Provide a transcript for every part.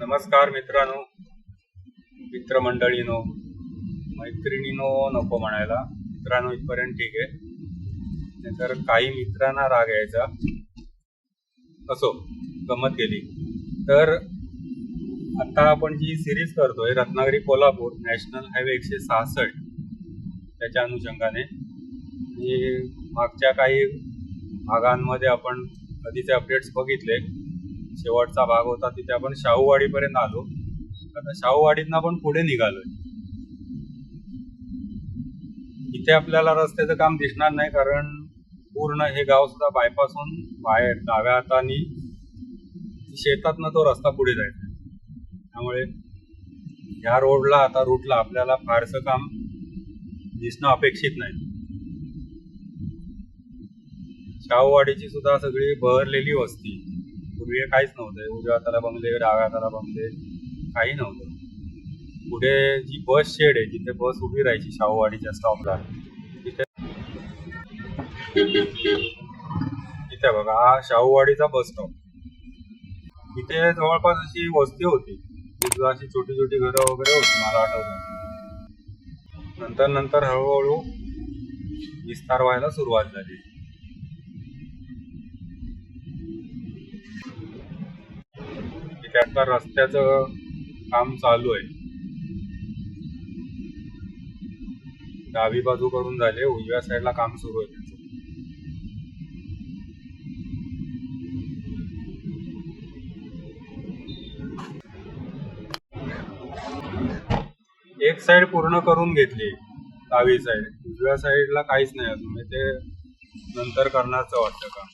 नमस्कार मित्रांनो, मित्रमंडळीनो, मैत्रिणीनो नको म्हणायला, मित्रांनो इथपर्यंत ठीक आहे. नाहीतर काही मित्रांना राग यायचा. असो, गंमत केली. तर आता आपण जी सिरीज करतोय रत्नागिरी कोल्हापूर नॅशनल हायवे 166 त्याच्या अनुषंगाने, आणि मागच्या काही भागांमध्ये आपण आधीचे अपडेट्स बघितले. शेवटचा भाग होता तिथे आपण शाहूवाडीपर्यंत आलो. आता शाहूवाडीतनं आपण पुढे निघालोय. इथे आपल्याला रस्त्याचं काम दिसणार नाही, कारण पूर्ण हे गाव सुद्धा बायपासून बाहेर डाव्या हाताने शेतातनं तो रस्ता पुढे जायचा. त्यामुळे ह्या रूटला आपल्याला फारसं काम दिसणं अपेक्षित नाही. शाहूवाडीची सुद्धा सगळी बहरलेली वस्ती. पूर्वी काहीच नव्हतं. उजव्या हाताला बंगले, डाव्या हाताला बंगले, काही नव्हतं. पुढे जी बस शेड आहे, जिथे बस उभी राहायची शाहूवाडीच्या स्टॉपला, तिथे बघा, हा शाहूवाडीचा बस स्टॉप. इथे जवळपास अशी वस्ती होती, तिथे अशी छोटी छोटी घरं वगैरे होती, मला आठवतं. नंतर हळूहळू विस्तार व्हायला सुरुवात झाली. आता रस्त्याचं काम चालू आहे. डावी बाजू करून झाले, उजव्या साईडला काम सुरू आहे त्याचं. एक साईड पूर्ण करून घेतली, डावी साईड. उजव्या साईडला काहीच नाही अजून, ते नंतर करण्याचं वाटतं काम.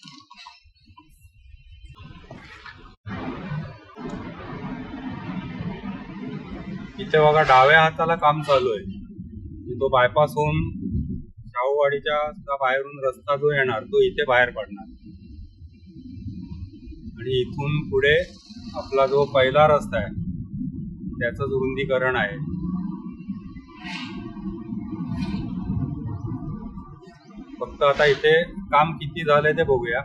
इथे बघा, डाव्या हाताला काम चालू आहे. तो बायपास होऊन शाहूवाडीच्या बाहेरून रस्ता जो येणार तो इथे बाहेर पडणार, आणि इथून पुढे आपला जो पहिला रस्ता आहे त्याचं रुंदीकरण आहे. फक्त आता इथे काम किती झालंय ते बघूया.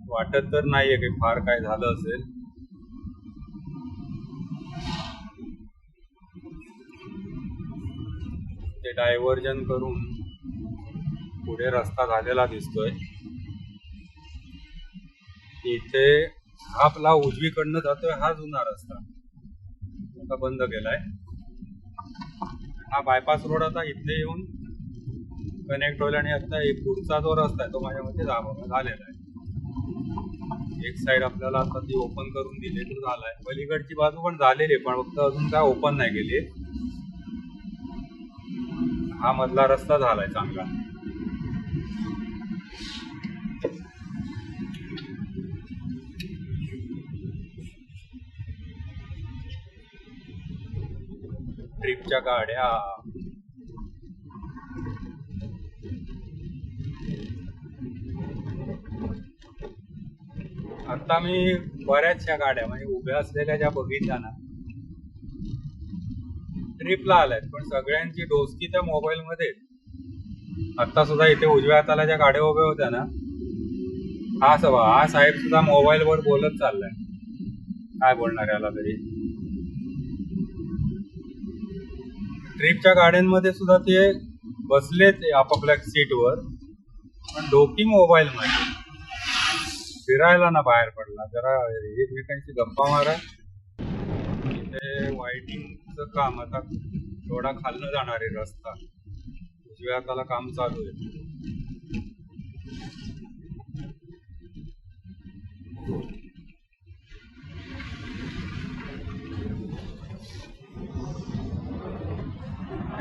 वाटत तर नाहीये की फार काय झालं असेल. ते डायव्हर्जन करून पुढे रस्ता झालेला दिसतोय. इथे आपला उजवीकडनं जातोय हा जुना रस्ता, आता बंद केलाय. हा बायपास रोड आता इथे येऊन कनेक्ट होईल, आणि आता पुढचा जो रस्ता आहे तो माझ्या मते झालेला आहे. एक साइड आपल्याला आता ती ओपन करून दिली तर झालाय. पलीकडची बाजू पण झालेली आहे, पण फक्त अजून काय ओपन नाही केली. हा मधला रस्ता झालाय चांगला. ट्रिपच्या गाड्या, आता मी बऱ्याचशा गाड्या म्हणजे उभ्या असलेल्या ज्या बघितल्या ना, ट्रिपला आल्यात, पण सगळ्यांची डोसकी त्या मोबाईल मध्ये. आता सुद्धा इथे उजव्या हाताला ज्या गाड्या उभ्या होत्या ना, हा साहेब सुद्धा मोबाईल वर बोलत चाललाय. काय बोलणार याला तरी. ट्रिपच्या गाड्यांमध्ये सुद्धा ते बसलेत आपापल्या सीटवर, पण डोकी मोबाईल मध्ये. फिरायला ना बाहेर पडला, जरा एकमेकांची गप्पा मारा. इथे वायडिंगचं काम, आता थोडा खालनं जाणार आहे रस्ता, उजव्या हाताला काम चालू आहे.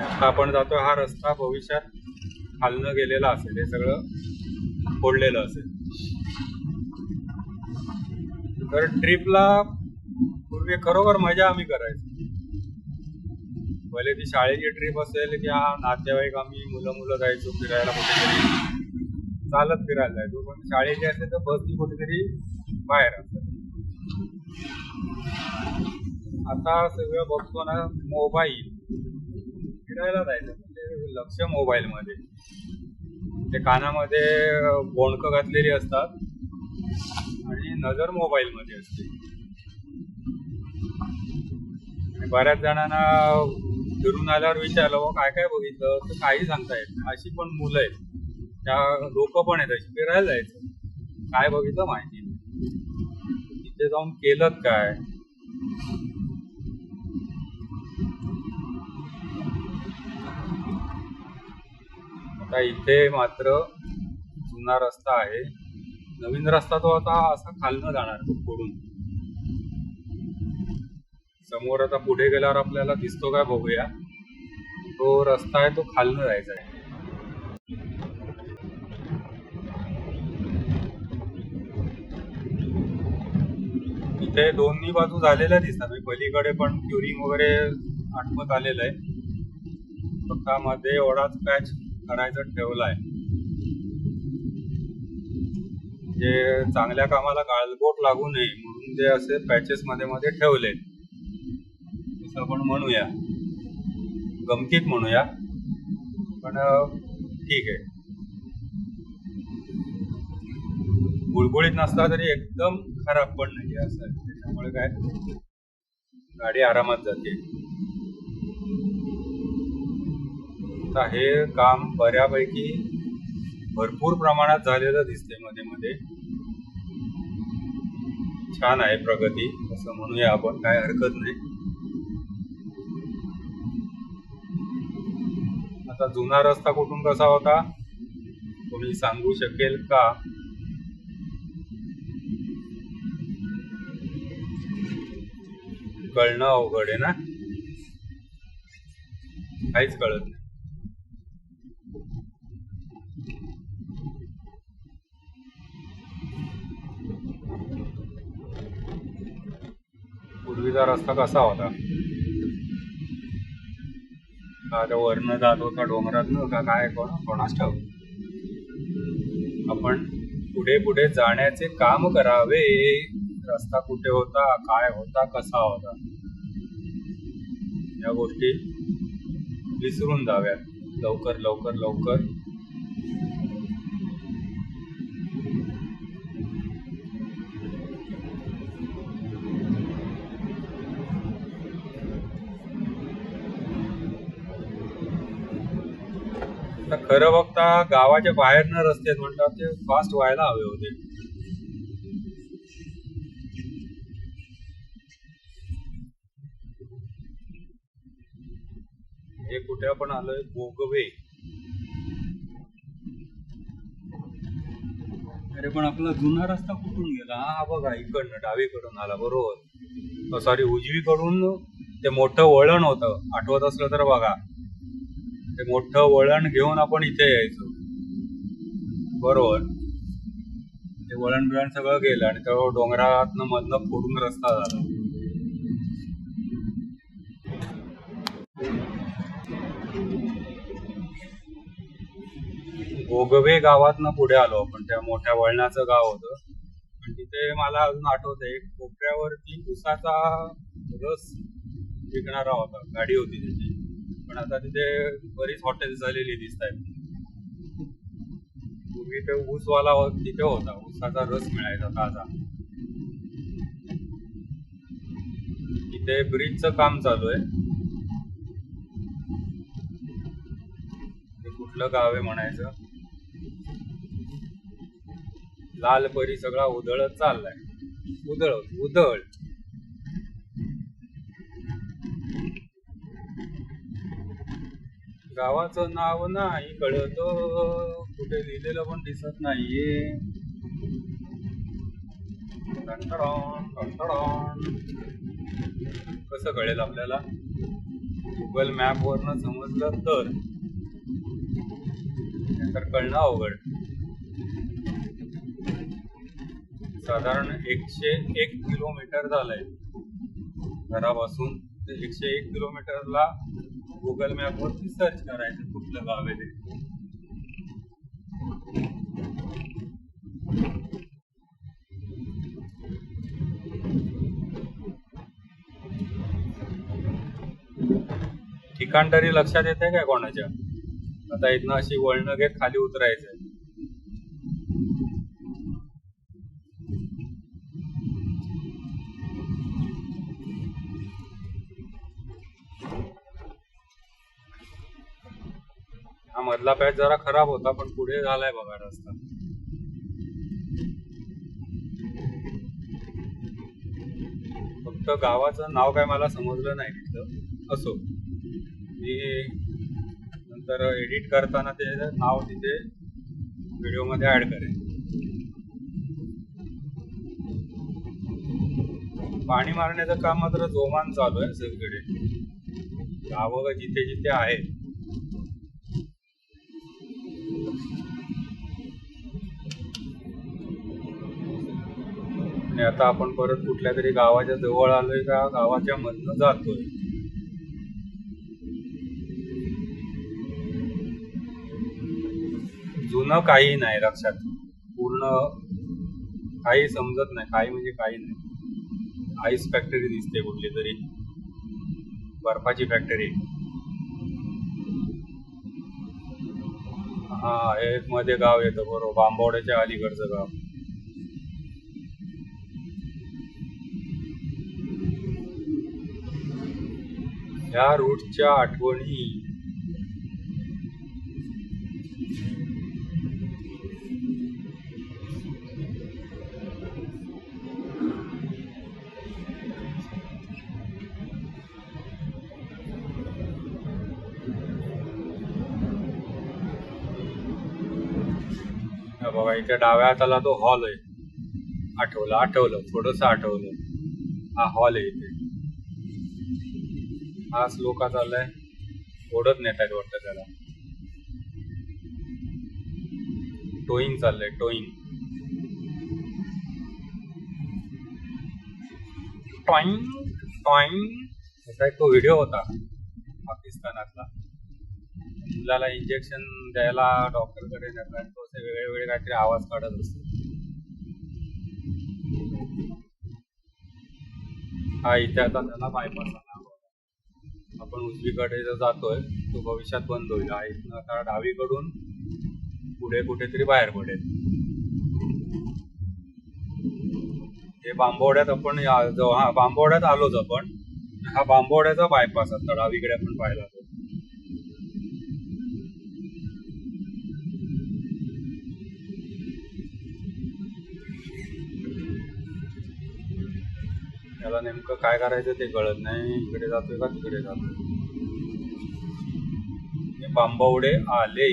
आता आपण जातोय, हा रस्ता भविष्यात खालनं गेलेला असेल, हे सगळं फोडलेलं असेल. तर ट्रिपला पूर्वी खरोखर मजा आम्ही करायचो. भले ती शाळेची ट्रिप असेल किंवा नातेवाईक, आम्ही मुलं जायचो फिरायला, कुठेतरी चालत फिरायला जायचो. पण शाळेची असेल तर बसनी कुठेतरी बाहेर असत. आता सगळं बघतो ना, मोबाईल. फिरायला जायचं म्हणजे लक्ष मोबाईल मध्ये. ते कानामध्ये बोणकं घातलेली असतात, आणि नजर मोबाईल मध्ये असते. आणि बऱ्याच जणांना फिरून आल्यावर विचारलं "व काय काय बघितलं" तर काही सांगता येत नाही. अशी पण मुलं आहेत, त्या लोक पण आहेत अशी, फिरायला जायचं काय बघितलं माहिती नाही, तिथे जाऊन केलं काय. आता इथे मात्र जुना रस्ता आहे, नवीन रस्ता तो आता असा खालनं जाणार तो फोडून. समोर आता पुढे गेल्यावर आपल्याला दिसतो काय बघूया. तो रस्ता आहे तो खालनं जायचा आहे. इथे दोन्ही बाजू झालेल्या दिसतात, पलीकडे पण क्युरिंग वगैरे आटपत आलेलं आहे. फक्त मध्ये एवढाच पॅच करायचा ठेवलाय, जे चांगल्या कामाला गाळबोट लागू नये म्हणून ते असे पॅचेस मध्ये मध्ये ठेवले. असं आपण म्हणूया, गमतीत म्हणूया, पण ठीक आहे. गुळगुळीत नसला तरी एकदम खराब पण नाही असं, त्याच्यामुळे काय गाडी आरामात जाते. आता हे काम बऱ्यापैकी भरपूर प्रमाणात झालेलं दिसते, मध्ये मध्ये छान आहे प्रगती असं म्हणूया आपण, काय हरकत नाही. आता जुना रस्ता कुठून कसा होता कोणी सांगू शकेल का? कळणं अवघड आहे ना, काहीच कळत नाही. पूर्वीचा रस्ता कसा होता, का वरनं जात होता डोंगरातनं का काय, कोणास ठाऊक. आपण पुढे पुढे जाण्याचे काम करावे. रस्ता कुठे होता, काय होता, कसा होता, या गोष्टी विसरून जाव्यात लवकर लवकर लवकर. खरं बघता गावाच्या बाहेरनं रस्ते म्हणतात ते फास्ट व्हायला हवे होते. हे कुठे आपण आलोय, बोगवे. अरे पण आपला जुना रस्ता कुठून गेला? हा बघा, इकडनं डावीकडून आला, बरोबर. सॉरी, उजवीकडून ते मोठं वळण होतं, आठवत असलं तर बघा. ते मोठं वळण घेऊन आपण इथे यायचो, बरोबर. ते वळण बिळण सगळं गेलं आणि तेव्हा डोंगरातनं मधनं फोडून रस्ता झाला. गोगवे गावातनं पुढे आलो आपण, त्या मोठ्या वळणाचं गाव होतं. पण तिथे मला अजून आठवतंय, कोपऱ्यावरती उसाचा रस विकणारा होता, गाडी होती त्याची. पण आता तिथे बरीच हॉटेल्स झालेली दिसत आहेत. पूर्वी ते ऊसवाला तिथे होता, ऊसाचा रस मिळायचा ताजा. इथे ब्रिजचं काम चालू आहे. ते कुठलं गाव आहे म्हणायचं, लालपरी सगळा उधळत चाललाय, उधळ उधळ. गावाचं नाव नाही कळत, कुठे लिहिलेलं पण दिसत नाहीये. कसं कळेल आपल्याला? गुगल मॅप वरनं समजलं तर कळणं अवघड. साधारण 101 किलोमीटर झालंय घरापासून. 101 किलोमीटरला गुगल मॅप वरती सर्च करायचं कुठलं गाव आहे ते. ठिकाण तरी लक्षात येते काय कोणाच्या? आता इथनं अशी वळणं घेत खाली उतरायचंय. मधला पॅच जरा खराब होता, पण पुढे झालाय बघा रस्ता. फक्त गावाचं नाव काय मला समजलं नाही तिथलं. असो, मी नंतर एडिट करताना ते नाव तिथे व्हिडिओ मध्ये ऍड करेन. पाणी मारण्याचं काम मात्र जोमान चालू आहे सगळीकडे. गावं जिथे जिथे आहेत आणि आता आपण परत कुठल्या तरी गावाच्या जवळ आलोय का गावाच्या मधनं जातोय. जुनं काही नाही लक्षात, पूर्ण काही समजत नाही. काही म्हणजे काही नाही. आईस फॅक्टरी दिसते कुठली तरी, बर्फाची फॅक्टरी. हा, हे मध्ये गाव येतं बरोबर, बांबवड्याच्या अलीकडचं गाव. या रूटच्या आठवणी बघा. इथे डाव्या हाताला तो हॉल आहे. आठवलं थोडस आठवलं. हा हॉल आहे इथे. हा लोक चाललाय, ओढत नेत आहेत वाटतं त्याला. टोईंग चाललंय, टोईंग. असा एक तो व्हिडिओ होता पाकिस्तानातला. मुलाला इंजेक्शन द्यायला डॉक्टरकडे नेतात, तो असे वेगळे काहीतरी आवाज काढत असतो. हा इथे आता त्याला बायपास आपण उजवीकडे जो जातोय तो भविष्यात बंद होईल. इथनं आता डावीकडून पुढे कुठेतरी बाहेर पडेल. हे बांबवड्यात आपण हा बांबवड्यात आलोच आपण. हा बांबवड्याचा बायपास आता डावीकडे आपण पाहिला तो. त्याला नेमकं काय करायचं ते कळत नाही. इकडे जातोय का तिकडे जातोय. बांबवडे आले.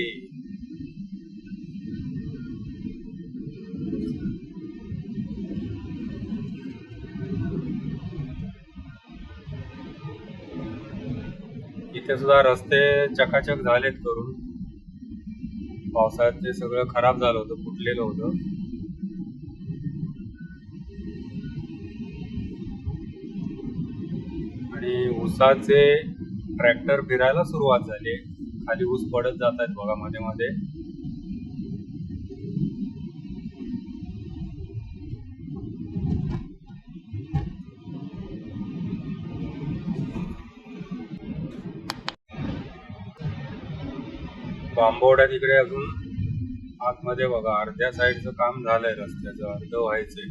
इथे सुद्धा रस्ते चकाचक झालेत करून. पावसाळ्यात ते सगळं खराब झालं होतं, फुटलेलं होतं. आणि ऊसाचे ट्रॅक्टर फिरायला सुरुवात झाली. खाली ऊस पडत जात आहेत बघा मध्ये मध्ये. बांबवड्या तिकडे अजून आतमध्ये बघा अर्ध्या साईडचं काम झालंय, रस्त्याचं अर्ध व्हायचंय.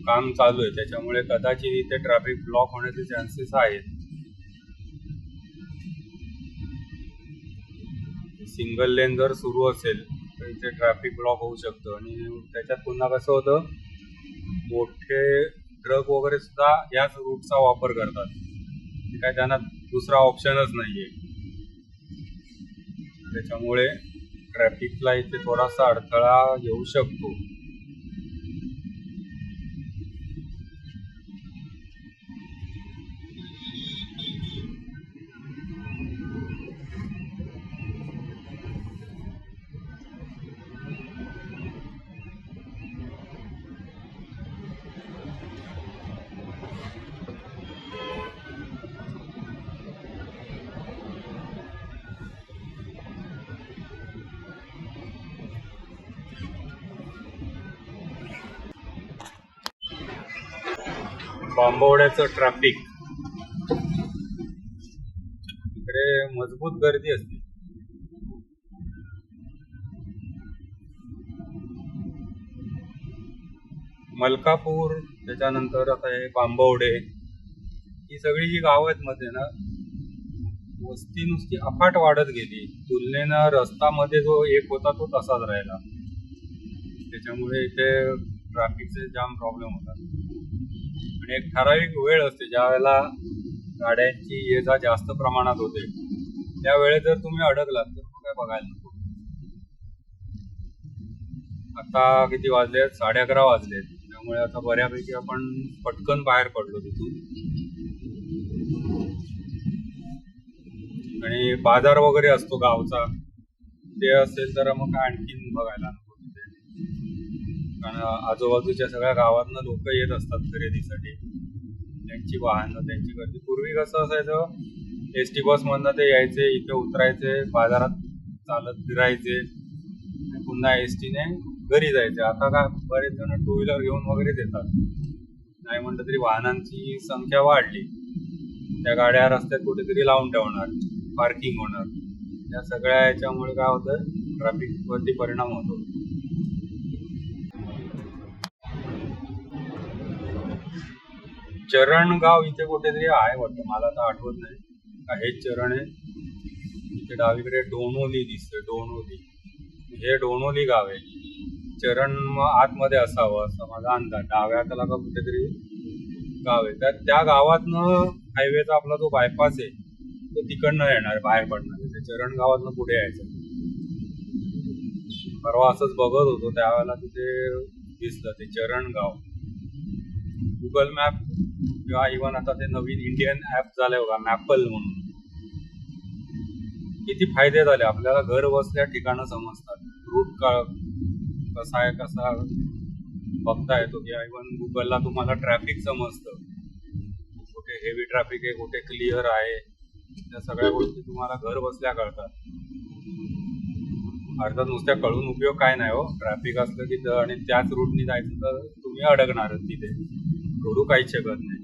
काम चालू आहे, त्याच्यामुळे कदाचित इथे ट्रॅफिक ब्लॉक होण्याचे चान्सेस आहेत. सिंगल लेन जर सुरू असेल तर इथे ट्रॅफिक ब्लॉक होऊ शकतं. आणि त्याच्यात पुन्हा कसं होतं, मोठे ट्रक वगैरे सुद्धा याच रूटचा वापर करतात. काय त्यांना दुसरा ऑप्शनच नाहीये. त्याच्यामुळे ट्रॅफिकला इथे थोडासा अडथळा येऊ शकतो. बांबवड्याचं ट्रॅफिक, इकडे मजबूत गर्दी असते. मलकापूर, त्याच्यानंतर आता हे बांबवडे, ही सगळी जी गावं आहेत मध्ये ना, वस्ती नुसती अफाट वाढत गेली. तुलनेनं रस्त्यामध्ये जो एक होता तो तसाच राहिला. त्याच्यामुळे इथे ट्रॅफिकचे जाम प्रॉब्लेम होतात. आणि एक ठराविक वेळ असते ज्या वेळेला गाड्यांची ये जा जास्त प्रमाणात होते. त्यावेळेस जर तुम्ही अडकलात तर मग काय बघायला नको. आता किती वाजलेत? 11:30 वाजलेत. त्यामुळे आता बऱ्यापैकी आपण पटकन बाहेर पडलो तिथून. आणि बाजार वगैरे असतो गावचा, ते असेल तर मग आणखीन बघायला नको तिथे. कारण आजूबाजूच्या सगळ्या गावातनं लोक येत असतात खरेदीसाठी. त्यांची वाहनं, त्यांची गर्दी. पूर्वी कसं असायचं, एस टी बसमधनं ते यायचे, इथे उतरायचे, बाजारात चालत फिरायचे, पुन्हा एस टीने घरी जायचे. आता काय बरेच जण टू व्हीलर घेऊन वगैरे येतात. नाही म्हटलं तरी वाहनांची संख्या वाढली. त्या गाड्या रस्त्यात कुठेतरी लावून ठेवणार, पार्किंग होणार. या सगळ्या याच्यामुळे काय होतं, ट्रॅफिकवरती परिणाम होतो. चरणगाव इथे कुठेतरी आहे वाटतं, मला आता आठवत नाही. हेच चरण आहे. इथे डावीकडे डोणोली दिसते, डोणोली. हे डोणोली गाव आहे. चरण आतमध्ये असावं असं माझा अंदाज. डाव्या हाताला का कुठेतरी गाव आहे. तर त्या गावातनं हायवेचा आपला जो बायपास आहे तो तिकडनं येणार, बाहेर पडणार. ते चरण गावातनं पुढे यायचं. परवा असंच बघत होतो त्यावेळेला तिथे दिसलं ते चरण गाव. गुगल मॅप किंवा इव्हन आता ते नवीन इंडियन ॲप झाले बघा, मॅपल म्हणून. किती फायदे झाले आपल्याला, घर बसल्या ठिकाणं समजतात. रूट कसा आहे कसा बघता येतो. किंवा इव्हन गुगलला तुम्हाला ट्रॅफिक समजतं, कुठे हेवी ट्रॅफिक आहे, कुठे क्लिअर आहे. त्या सगळ्या गोष्टी तुम्हाला घर बसल्या कळतात. अर्थात नुसत्या कळून उपयोग काय नाही हो. ट्रॅफिक असलं की आणि त्याच रूटनी जायचं तर तुम्ही अडकणारच तिथे, करू काहीच शकत नाही.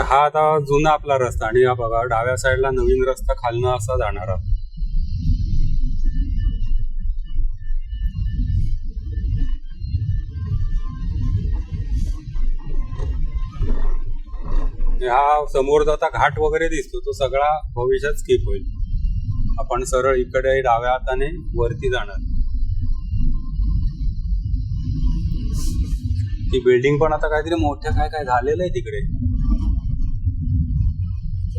हा आता जुना आपला रस्ता. आणि हा बघा डाव्या साईडला नवीन रस्ता खालनं असा जाणारा. हा समोर जाता घाट वगैरे दिसतो, तो सगळा भविष्यात स्किप होईल. आपण सरळ इकडे डाव्या हाताने वरती जाणार. ती बिल्डिंग पण आता काहीतरी मोठ्या काय काय झालेलं आहे तिकडे.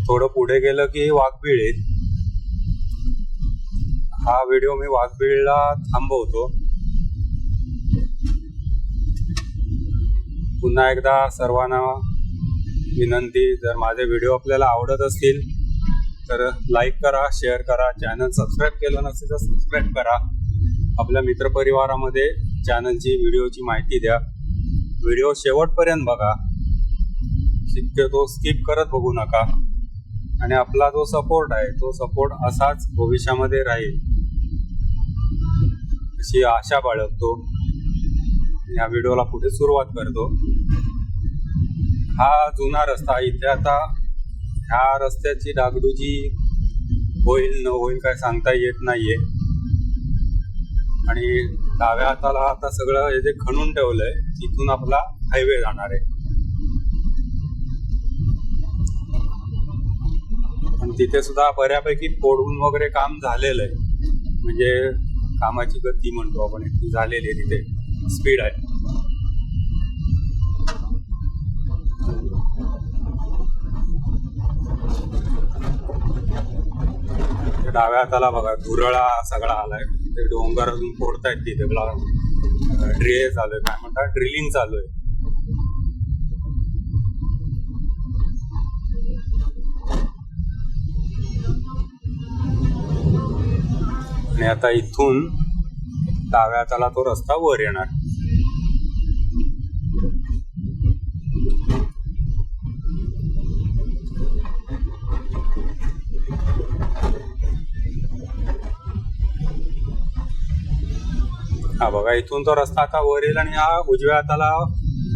थोडं पुढे गेलं की वाघबीळ आहे. हा व्हिडिओ मी वाघबीळला थांबवतो. पुन्हा एकदा सर्वांना विनंती, जर माझे व्हिडिओ आपल्याला आवडत असतील तर लाईक करा, शेअर करा, चॅनल सबस्क्राईब केलं नसेल तर सबस्क्राईब करा. आपल्या मित्रपरिवारामध्ये चॅनलची व्हिडिओची माहिती द्या. व्हिडिओ शेवटपर्यंत बघा, शक्यतो स्किप करत बघू नका. आणि आपला जो सपोर्ट आहे तो सपोर्ट असाच भविष्यामध्ये राहील अशी आशा बाळगतो. या व्हिडिओला पुढे सुरुवात करतो. हा जुना रस्ता, इथे आता ह्या रस्त्याची डागडुजी होईल न होईल काय सांगता येत नाहीये. आणि डाव्या हाताला आता सगळं हे जे खणून ठेवलंय तिथून आपला हायवे जाणार आहे. पण तिथे सुद्धा बऱ्यापैकी फोडून वगैरे काम झालेलं आहे. म्हणजे कामाची गती म्हणतो आपण ती झालेली आहे, तिथे स्पीड आहे. डाव्या हाताला बघा धुरळा सगळा आलाय. ते डोंगर अजून फोडतायत तिथे. ड्रिल चालू आहे, काय म्हणतात, ड्रिलिंग चालू आहे. आणि आता इथून डाव्या हाताला तो रस्ता वर येणार. हा बघा, इथून तो रस्ता आता वर येईल आणि हा उजव्या हाताला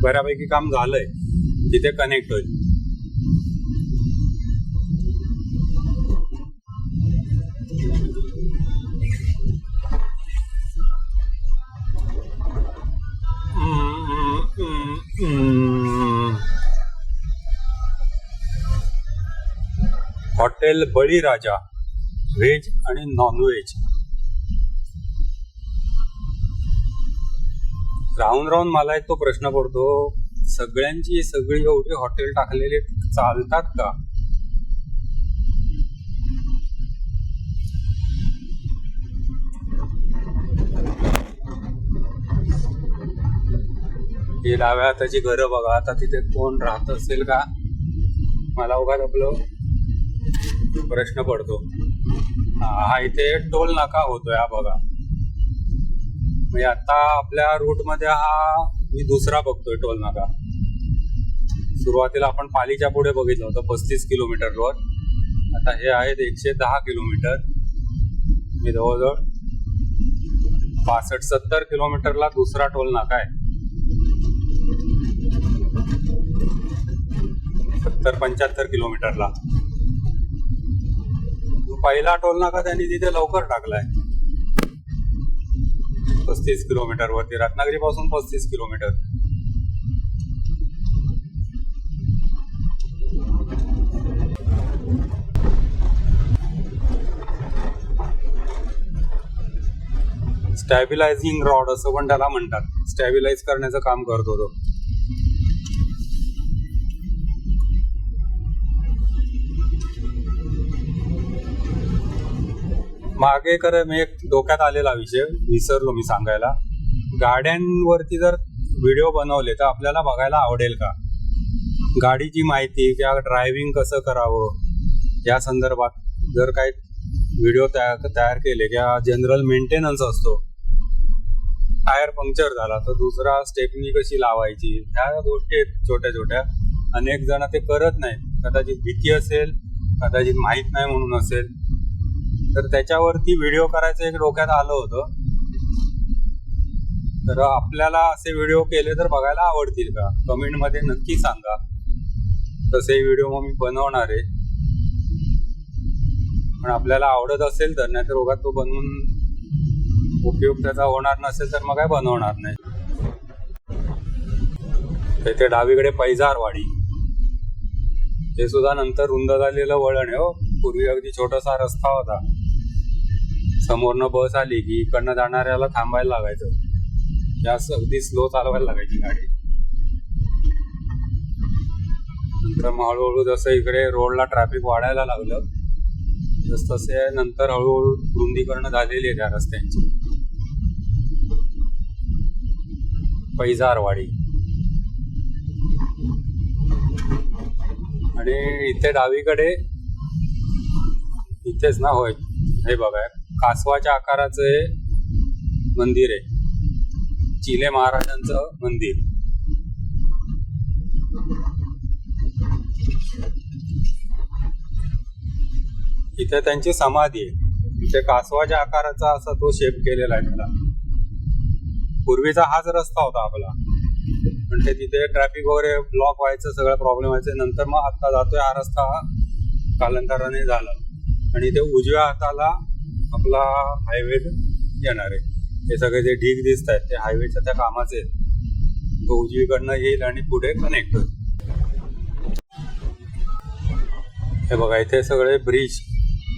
बऱ्यापैकी काम झालंय, तिथे कनेक्ट होईल. हॉटेल बळीराजा, व्हेज आणि नॉनव्हेज. राहून राहून मला एक तो प्रश्न पडतो, सगळ्यांची सगळी एवढी हॉटेल टाकलेले चालतात का? हे डाव्या हाताची घरं बघा. आता तिथे कोण राहत असेल का, मला उगाच आपलं प्रश्न पडतो. हा इथे टोल नाका होतोय, हा बघा. म्हणजे आता आपल्या रूट मध्ये हा मी दुसरा बघतोय टोल नाका. सुरुवातीला आपण पालीच्या पुढे बघितलं होतं 35 किलोमीटरवर. आता हे आहेत 110 किलोमीटर. मी जवळजवळ 65-70 किलोमीटरला दुसरा टोल नाका आहे. 70-75 किलोमीटरला पहिला टोल नाका त्यांनी तिथे लवकर टाकलाय. 35 किलोमीटर वरती, रत्नागिरी पासून 35 किलोमीटर. स्टॅबिलायझिंग रॉड असं पण त्याला म्हणतात. स्टॅबिलाइज करण्याचं काम करतो तो. मागे मी एक डोक्यात आलेला विषय विसरलो मी सांगायला. गाड्यांवरती जर व्हिडिओ बनवले तर आपल्याला बघायला आवडेल का? गाडीची माहिती किंवा ड्रायव्हिंग कसं करावं या संदर्भात जर काही व्हिडिओ तयार केले किंवा जनरल मेंटेनन्स असतो, टायर पंक्चर झाला तर दुसरा स्टेपनी कशी लावायची, ह्या गोष्टी आहेत छोट्या छोट्या. अनेक जण ते करत नाहीत. कदाचित भीती असेल, कदाचित माहीत नाही म्हणून असेल. तर त्याच्यावरती व्हिडिओ करायचं एक डोक्यात आलं होतं. तर आपल्याला असे व्हिडिओ केले तर बघायला आवडतील का? कमेंटमध्ये नक्की सांगा. तसे व्हिडिओ मग मी बनवणार आहे. पण आपल्याला आवडत असेल तर, नाहीतर उगाच तो बनवून उपयोग त्याचा होणार नसेल तर मग काय बनवणार नाही. तेथे डावीकडे पैजारवाडी, हे सुद्धा नंतर रुंद झालेलं वळण आहे. हो, पूर्वी अगदी छोटासा रस्ता होता. समोरनं बस आली की इकडनं जाणाऱ्याला थांबायला लागायचं. जास्त अगदी स्लो चालवायला लागायची गाडी. नंतर मग हळूहळू जसं इकडे रोडला ट्रॅफिक वाढायला लागलं तसे नंतर हळूहळू रुंदीकरण झालेली आहे त्या रस्त्यांची. पैजारवाडी. आणि इथे डावीकडे इथेच ना होय, हे बघा कासवाच्या आकाराचं हे मंदिर आहे, चिले महाराजांचं मंदिर. इथे त्यांची समाधी आहे. इथे कासवाच्या आकाराचा असा तो शेप केलेला आहे त्याला. पूर्वीचा हाच रस्ता होता आपला, पण ते तिथे ट्रॅफिक वगैरे ब्लॉक व्हायचं, सगळं प्रॉब्लेम व्हायचे. नंतर मग आता जातोय हा रस्ता कालांतराने झाला आणि इथे उजव्या हाताला आपला हायवे येणार आहे. हे सगळे जे ढीग दिसत आहेत ते हायवेच्या त्या कामाचे आहेत. तो उजवीकडनं येईल आणि पुढे कनेक्ट होईल. हे बघा इथे सगळे ब्रिज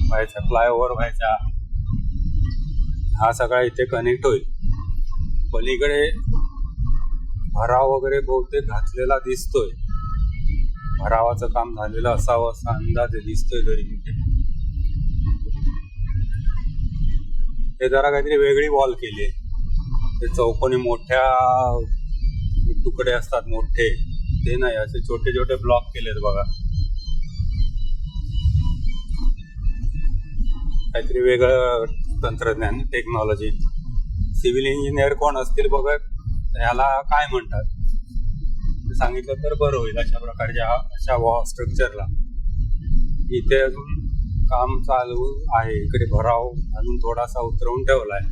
व्हायचा, फ्लायओव्हर व्हायचा, हा सगळा इथे कनेक्ट होईल. पलीकडे भराव वगैरे बहुतेक घातलेला दिसतोय, भरावाचं काम झालेलं असावं असा अंदाज दिसतोय तरी तिथे. हे जरा काहीतरी वेगळी वॉल केली आहे. ते चौकोनी मोठ्या तुकडे असतात मोठे, ते नाही, असे छोटे छोटे ब्लॉक केलेत बघा. काहीतरी वेगळं तंत्रज्ञान, टेक्नॉलॉजी. सिव्हिल इंजिनियर कोण असतील बघा, ह्याला काय म्हणतात ते सांगितलं तर बरं होईल. अशा प्रकारच्या अशा स्ट्रक्चरला इथे अजून काम चालू आहे. इकडे भराव अजून थोडासा उतरवून ठेवलाय.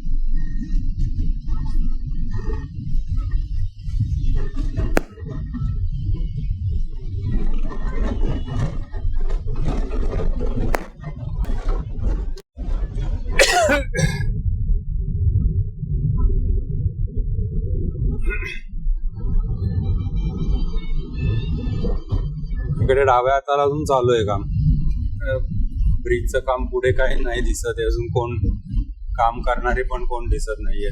इकडे डाव्या हाताला अजून चालू आहे काम. ब्रिजचं काम पुढे काही नाही दिसत आहे अजून, कोण काम करणारे पण कोण दिसत नाहीये.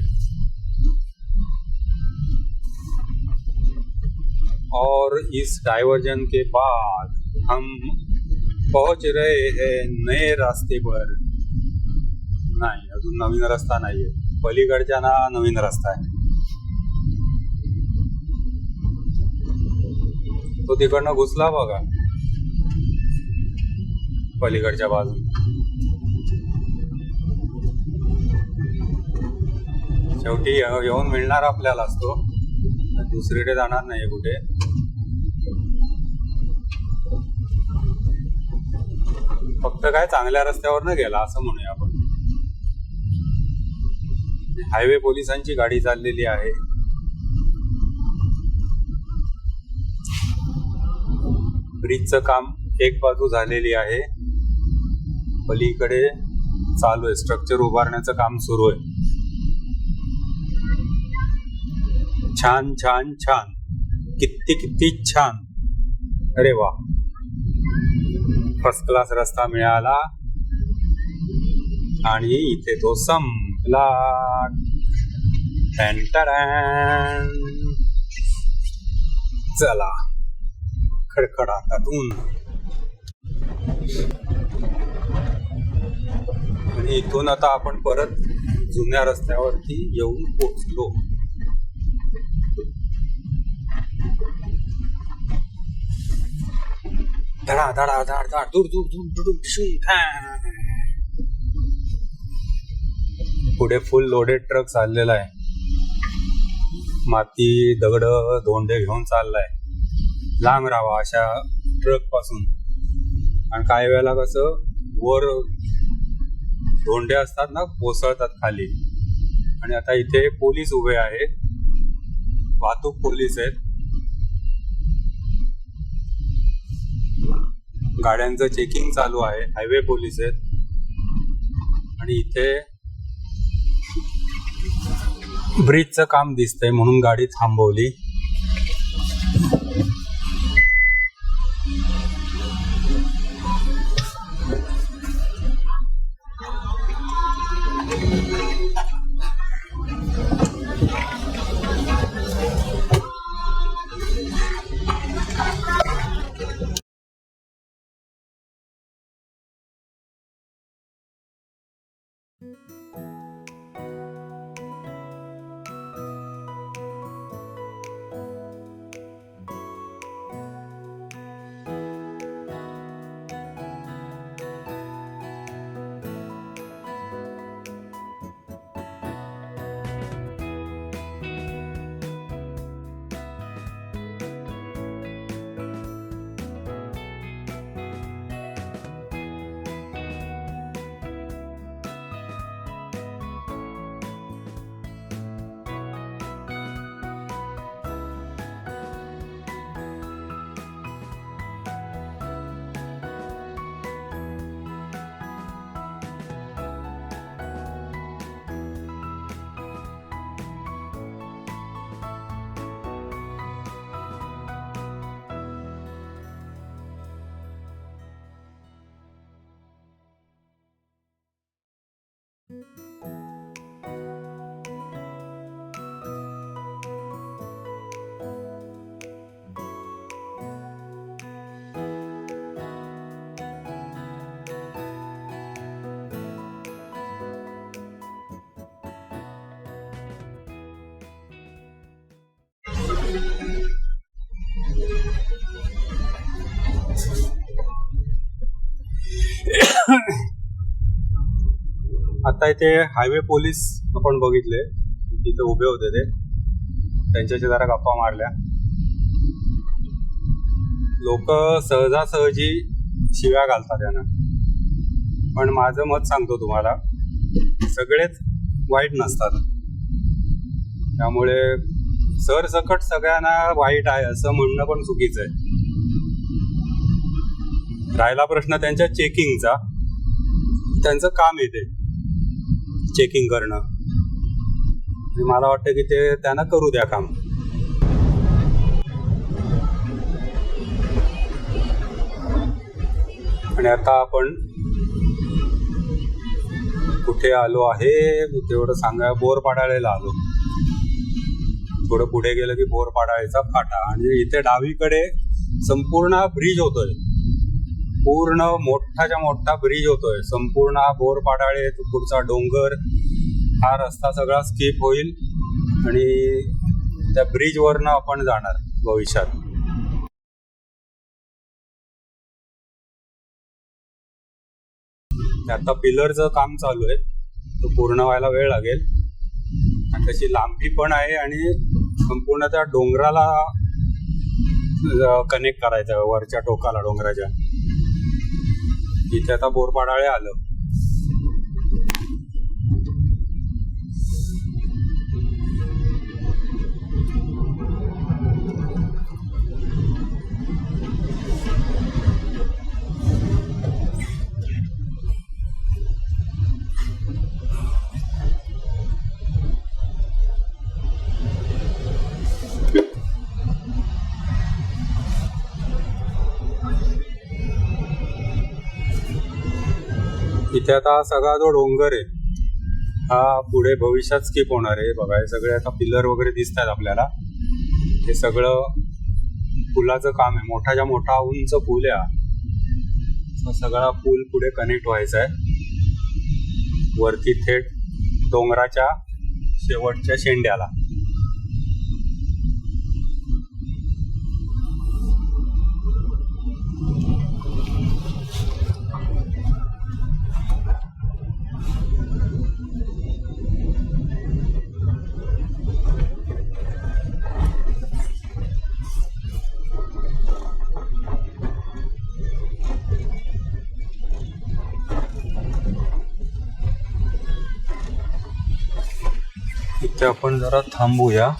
और इस डायवर्जन के बाद हम पहुंच रहे हैं नए रास्ते पर. नाही, अजून नवीन रस्ता नाहीये, पलीकडच्या ना नवीन रस्ता आहे. तो तिकडनं घुसला बघा पलीकडच्या बाजून. शेवटी येऊन मिळणार आपल्याला असतो, दुसरीकडे जाणार नाही कुठे. फक्त काय चांगल्या रस्त्यावर न गेला असं म्हणूया आपण. हायवे पोलिसांची गाडी चाललेली आहे. ब्रिजचं काम एक बाजू झालेली आहे, पलीकडे चालू आहे, स्ट्रक्चर उभारण्याचं काम सुरू आहे. छान छान छान, किती किती छान. अरे वा, फर्स्ट क्लास रस्ता मिळाला आणि इथे तो संपला. चला खडखडाटातून, आणि इथून आता आपण परत जुन्या रस्त्यावरती येऊन पोचलो. धडा धडा धाड धाड दूर दूर दूर दूर. पुढे फुल लोडेड ट्रक चाललेला आहे, माती दगड धोंडे घेऊन चाललाय. लांब राहावा अशा ट्रक पासून. आणि काही वेळेला कसं वर धोंडे असतात ना, कोसळतात खाली. आणि आता इथे पोलीस उभे आहेत, वाहतूक पोलीस आहेत. गाड्यांचं चेकिंग चालू आहे, हायवे पोलीस आहेत. आणि इथे ब्रिजचं काम दिसतंय म्हणून गाडी थांबवली. आता इथे हायवे पोलीस आपण बघितले, तिथे उभे होते ते, त्यांच्याशी जरा गप्पा मारल्या. लोक सहजासहजी शिव्या घालतात त्यांना, पण माझं मत सांगतो तुम्हाला, सगळेच वाईट नसतात. त्यामुळे सरसकट सगळ्यांना वाईट आहे असं म्हणणं पण चुकीचं आहे. राहिला प्रश्न त्यांच्या चेकिंगचा, त्यांचं काम येते चेकिंग करणं, मला वाटतं की ते त्यांना करू द्या काम. आणि आता आपण कुठे आलो आहे तेवढं सांगा, बोरपाडाळेला आलो. थोडं पुढे गेलं की बोरपाडाळेचा फाटा, आणि इथे डावीकडे संपूर्ण ब्रिज होतोय, पूर्ण मोठाच्या मोठा ब्रिज होतोय. संपूर्ण हा बोरपाडाळे पुढचा डोंगर, हा रस्ता सगळा स्किप होईल आणि त्या ब्रिजवरनं आपण जाणार भविष्यात. आता पिलरचं काम चालू आहे, तो पूर्ण व्हायला वेळ लागेल, आणि त्याची लांबी पण आहे, आणि संपूर्ण त्या डोंगराला कनेक्ट करायचं आहे, वरच्या टोकाला डोंगराच्या. इथे आता बोरपाडाळे आलं. इथे आता सगळा जो डोंगर आहे हा पुढे भविष्यात स्किप होणार आहे. बघा, हे सगळे आता पिलर वगैरे दिसत आहेत आपल्याला. हे सगळं पुलाचं काम आहे, मोठाच्या मोठा उंच पूल आहे. सगळा पूल पुढे कनेक्ट व्हायचा आहे वरती थेट डोंगराच्या शेवटच्या शेंड्याला. इथे आपण जरा थांबूया.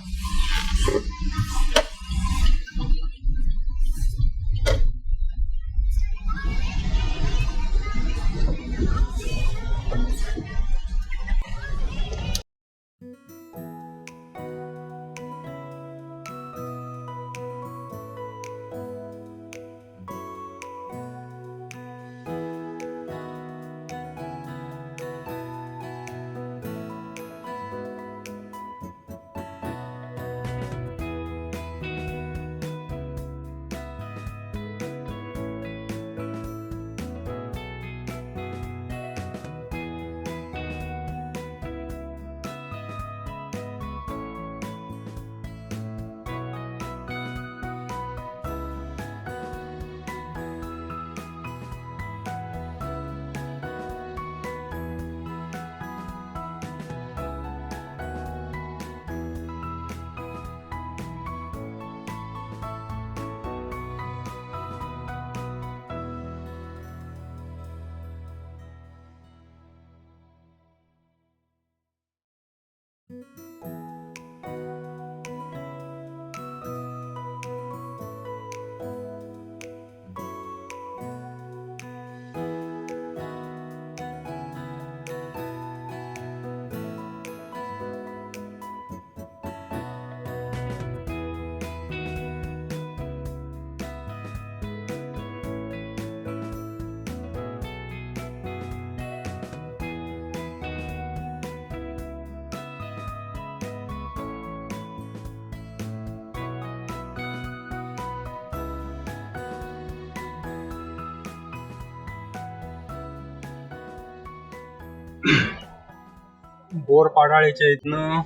बोरपाडाळीच्या इथनं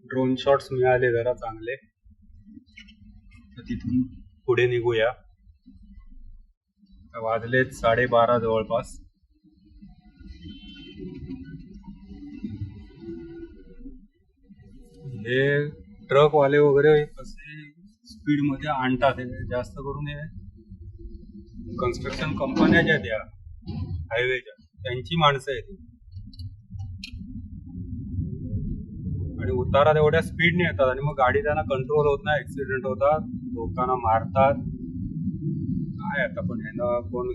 ड्रोन शॉट्स मिळाले जरा चांगले, तर तिथून पुढे निघूया. वाजलेत 12:30 जवळपास. हे ट्रकवाले वगैरे कसे स्पीड मध्ये आणतात, हे जास्त करून हे कन्स्ट्रक्शन कंपन्या ज्या त्या हायवेच्या त्यांची माणसं आहेत आणि उतारात एवढ्या स्पीडने येतात आणि मग गाडी त्यांना कंट्रोल होत नाही, ऍक्सिडेंट होतात, लोकांना मारतात. काय आता पण ह्यांना कोण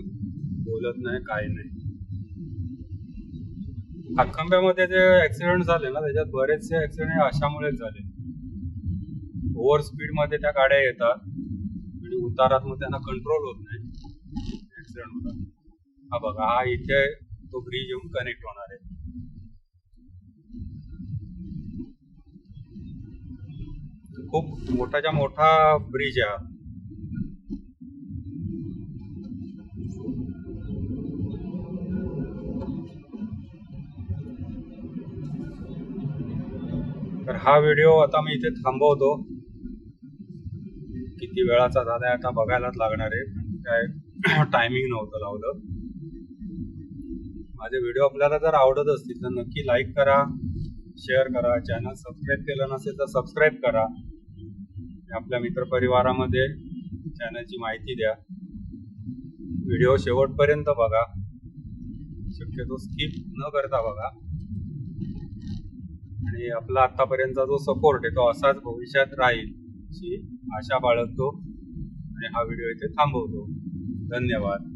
बोलत नाही, काय नाही. हातखंब्यामध्ये जे ऍक्सिडेंट झाले ना, त्याच्यात बरेचसे ऍक्सिडेंट अशामुळेच झाले. ओव्हर स्पीड मध्ये त्या गाड्या येतात आणि उतारात मग त्यांना कंट्रोल होत नाही, ऍक्सिडेंट होतात. हा बघा, हा इथे तो ब्रिज येऊन कनेक्ट होणार आहे. खूप मोठाच्या मोठा ब्रिज आहे हा. तर हा व्हिडिओ आता मी इथे थांबवतो. किती वेळाचा झालाय आता बघायलाच लागणार आहे, काय टायमिंग नव्हतं लावलं. माझे व्हिडिओ आपल्याला जर आवडत असतील तर नक्की लाईक करा, शेअर करा. चॅनल सबस्क्राईब केलं नसेल तर सबस्क्राईब करा. आपल्या मित्रपरिवारामध्ये चॅनलची माहिती द्या. व्हिडिओ शेवटपर्यंत बघा, शक्यतो स्किप न करता बघा. आणि आपला आतापर्यंतचा जो सपोर्ट आहे तो असाच भविष्यात राहील अशी आशा बाळगतो आणि हा व्हिडिओ इथे थांबवतो. धन्यवाद.